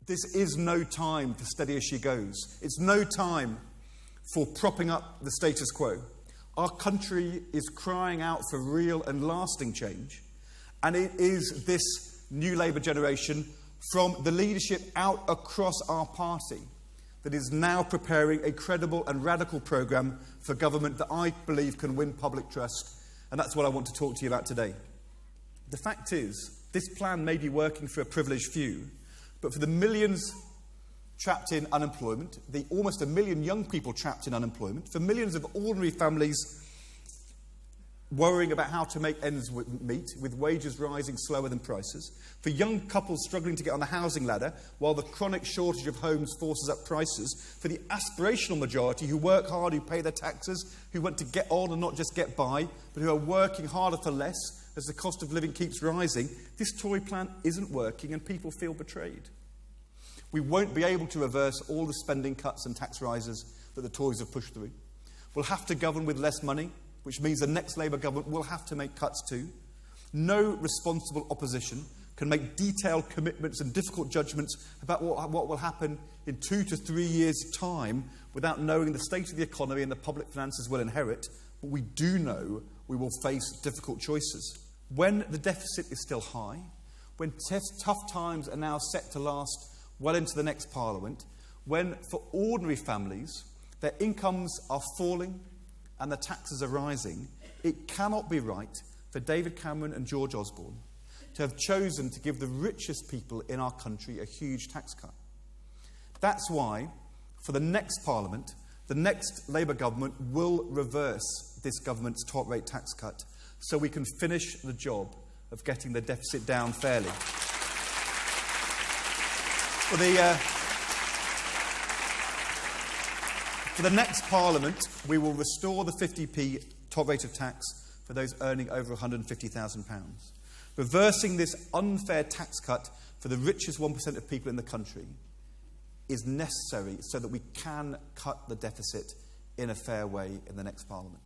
This is no time for steady as she goes. It's no time for propping up the status quo. Our country is crying out for real and lasting change, and it is this new Labour generation, from the leadership out across our party, that is now preparing a credible and radical programme for government that I believe can win public trust, and that's what I want to talk to you about today. The fact is, this plan may be working for a privileged few, but for the millions trapped in unemployment, the almost 1 million young people trapped in unemployment, for millions of ordinary families worrying about how to make ends meet, with wages rising slower than prices, for young couples struggling to get on the housing ladder while the chronic shortage of homes forces up prices, for the aspirational majority who work hard, who pay their taxes, who want to get on and not just get by, but who are working harder for less as the cost of living keeps rising, this Tory plan isn't working and people feel betrayed. We won't be able to reverse all the spending cuts and tax rises that the Tories have pushed through. We'll have to govern with less money, which means the next Labour government will have to make cuts too. No responsible opposition can make detailed commitments and difficult judgments about what will happen in 2 to 3 years' time without knowing the state of the economy and the public finances will inherit. But we do know we will face difficult choices. When the deficit is still high, when tough times are now set to last well into the next Parliament, when for ordinary families their incomes are falling and the taxes are rising, it cannot be right for David Cameron and George Osborne to have chosen to give the richest people in our country a huge tax cut. That's why, for the next Parliament, the next Labour government will reverse this government's top-rate tax cut so we can finish the job of getting the deficit down fairly. For the next Parliament, we will restore the 50p top rate of tax for those earning over £150,000. Reversing this unfair tax cut for the richest 1% of people in the country is necessary so that we can cut the deficit in a fair way in the next Parliament.